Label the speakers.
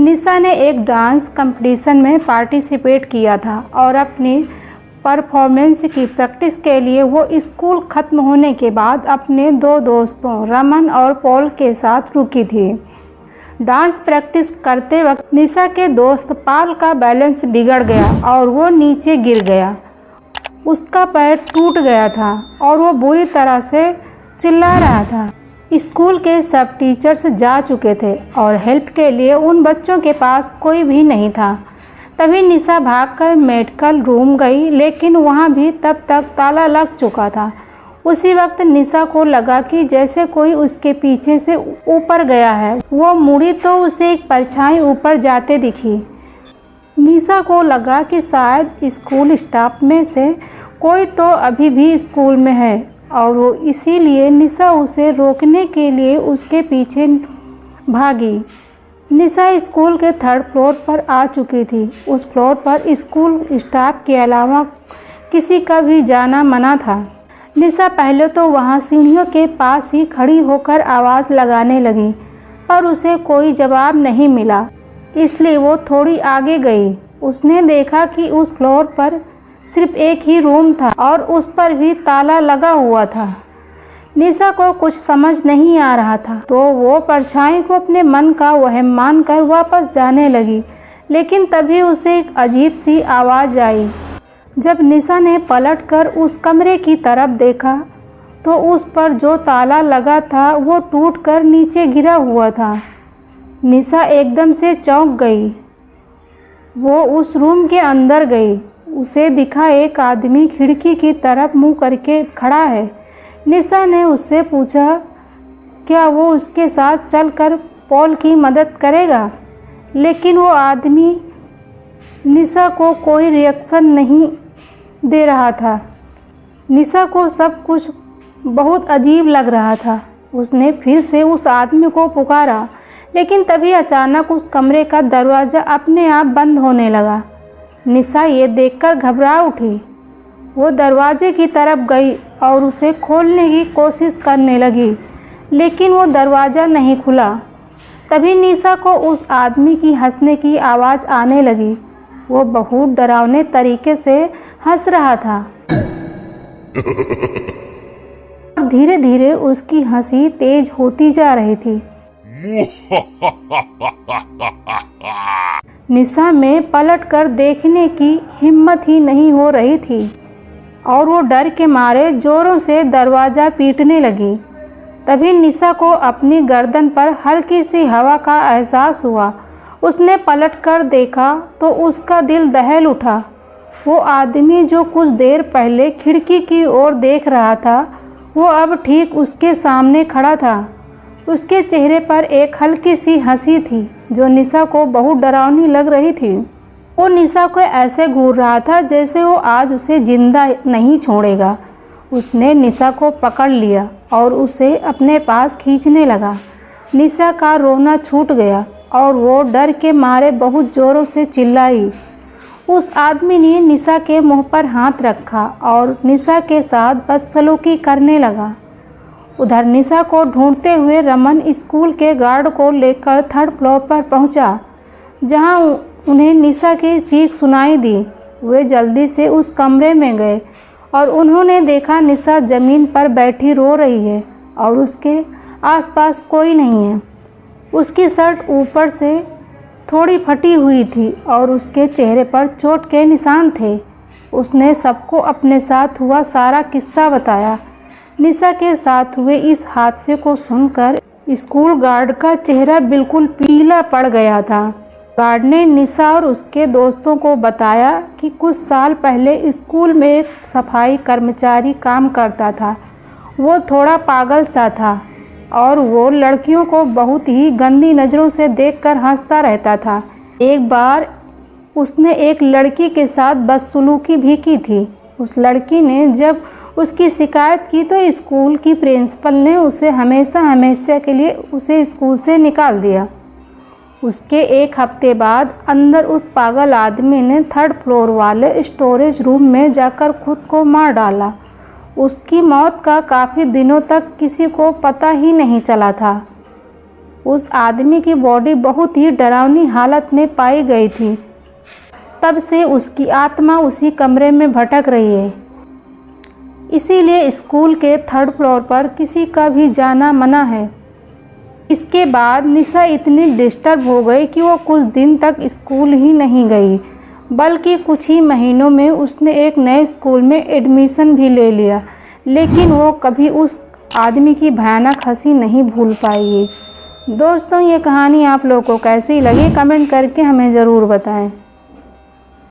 Speaker 1: निशा ने एक dance competition में पार्टिसिपेट किया था और अपनी परफॉर्मेंस की प्रैक्टिस के लिए वो स्कूल ख़त्म होने के बाद अपने दो दोस्तों रमन और पॉल के साथ रुकी थी। डांस प्रैक्टिस करते वक्त निशा के दोस्त पॉल का बैलेंस बिगड़ गया और वो नीचे गिर गया। उसका पैर टूट गया था और वो बुरी तरह से चिल्ला रहा था। स्कूल के सब टीचर्स जा चुके थे और हेल्प के लिए उन बच्चों के पास कोई भी नहीं था। तभी निशा भागकर मेडिकल रूम गई, लेकिन वहाँ भी तब तक ताला लग चुका था। उसी वक्त निशा को लगा कि जैसे कोई उसके पीछे से ऊपर गया है। वो मुड़ी तो उसे एक परछाई ऊपर जाते दिखी। निशा को लगा कि शायद स्कूल स्टाफ में से कोई तो अभी भी स्कूल में है और वो इसीलिए निशा उसे रोकने के लिए उसके पीछे भागी। निशा स्कूल के 3rd फ्लोर पर आ चुकी थी। उस फ्लोर पर स्कूल स्टाफ के अलावा किसी का भी जाना मना था। निशा पहले तो वहाँ सीढ़ियों के पास ही खड़ी होकर आवाज़ लगाने लगी, पर उसे कोई जवाब नहीं मिला, इसलिए वो थोड़ी आगे गई। उसने देखा कि उस फ्लोर पर सिर्फ एक ही रूम था और उस पर भी ताला लगा हुआ था। निशा को कुछ समझ नहीं आ रहा था, तो वो परछाई को अपने मन का वहम मानकर वापस जाने लगी। लेकिन तभी उसे एक अजीब सी आवाज़ आई। जब निशा ने पलटकर उस कमरे की तरफ देखा तो उस पर जो ताला लगा था वो टूटकर नीचे गिरा हुआ था। निशा एकदम से चौंक गई। वो उस रूम के अंदर गई। उसे दिखा एक आदमी खिड़की की तरफ मुंह करके खड़ा है। निशा ने उससे पूछा क्या वो उसके साथ चलकर पॉल की मदद करेगा, लेकिन वो आदमी निशा को कोई रिएक्शन नहीं दे रहा था। निशा को सब कुछ बहुत अजीब लग रहा था। उसने फिर से उस आदमी को पुकारा, लेकिन तभी अचानक उस कमरे का दरवाज़ा अपने आप बंद होने लगा। निशा ये देखकर घबरा उठी। वो दरवाजे की तरफ गई और उसे खोलने की कोशिश करने लगी, लेकिन वो दरवाज़ा नहीं खुला। तभी निशा को उस आदमी की हंसने की आवाज़ आने लगी। वो बहुत डरावने तरीके से हंस रहा था और धीरे धीरे उसकी हंसी तेज होती जा रही थी। निशा में पलटकर देखने की हिम्मत ही नहीं हो रही थी और वो डर के मारे जोरों से दरवाज़ा पीटने लगी। तभी निशा को अपनी गर्दन पर हल्की सी हवा का एहसास हुआ। उसने पलटकर देखा तो उसका दिल दहल उठा। वो आदमी जो कुछ देर पहले खिड़की की ओर देख रहा था, वो अब ठीक उसके सामने खड़ा था। उसके चेहरे पर एक हल्की सी हंसी थी जो निशा को बहुत डरावनी लग रही थी। वो निशा को ऐसे घूर रहा था जैसे वो आज उसे जिंदा नहीं छोड़ेगा। उसने निशा को पकड़ लिया और उसे अपने पास खींचने लगा। निशा का रोना छूट गया और वो डर के मारे बहुत ज़ोरों से चिल्लाई। उस आदमी ने निशा के मुंह पर हाथ रखा और निशा के साथ बदसलूकी करने लगा। उधर निशा को ढूंढते हुए रमन स्कूल के गार्ड को लेकर 3rd फ्लोर पर पहुंचा, जहां उन्हें निशा की चीख सुनाई दी। वे जल्दी से उस कमरे में गए और उन्होंने देखा निशा ज़मीन पर बैठी रो रही है और उसके आसपास कोई नहीं है। उसकी शर्ट ऊपर से थोड़ी फटी हुई थी और उसके चेहरे पर चोट के निशान थे। उसने सबको अपने साथ हुआ सारा किस्सा बताया। निशा के साथ हुए इस हादसे को सुनकर स्कूल गार्ड का चेहरा बिल्कुल पीला पड़ गया था। गार्ड ने निशा और उसके दोस्तों को बताया कि कुछ साल पहले स्कूल में एक सफाई कर्मचारी काम करता था। वो थोड़ा पागल सा था और वो लड़कियों को बहुत ही गंदी नज़रों से देखकर हंसता रहता था। एक बार उसने एक लड़की के साथ बदसलूकी भी की थी। उस लड़की ने जब उसकी शिकायत की तो स्कूल की प्रिंसिपल ने उसे हमेशा के लिए उसे स्कूल से निकाल दिया। उसके एक हफ्ते बाद अंदर उस पागल आदमी ने 3rd फ्लोर वाले स्टोरेज रूम में जाकर खुद को मार डाला। उसकी मौत का काफ़ी दिनों तक किसी को पता ही नहीं चला था। उस आदमी की बॉडी बहुत ही डरावनी हालत में पाई गई थी। तब से उसकी आत्मा उसी कमरे में भटक रही है। इसीलिए स्कूल के 3rd फ्लोर पर किसी का भी जाना मना है। इसके बाद निशा इतनी डिस्टर्ब हो गई कि वो कुछ दिन तक स्कूल ही नहीं गई, बल्कि कुछ ही महीनों में उसने एक नए स्कूल में एडमिशन भी ले लिया। लेकिन वो कभी उस आदमी की भयानक हंसी नहीं भूल पाएगी। दोस्तों, ये कहानी आप लोगों को कैसी लगी कमेंट करके हमें ज़रूर बताएं।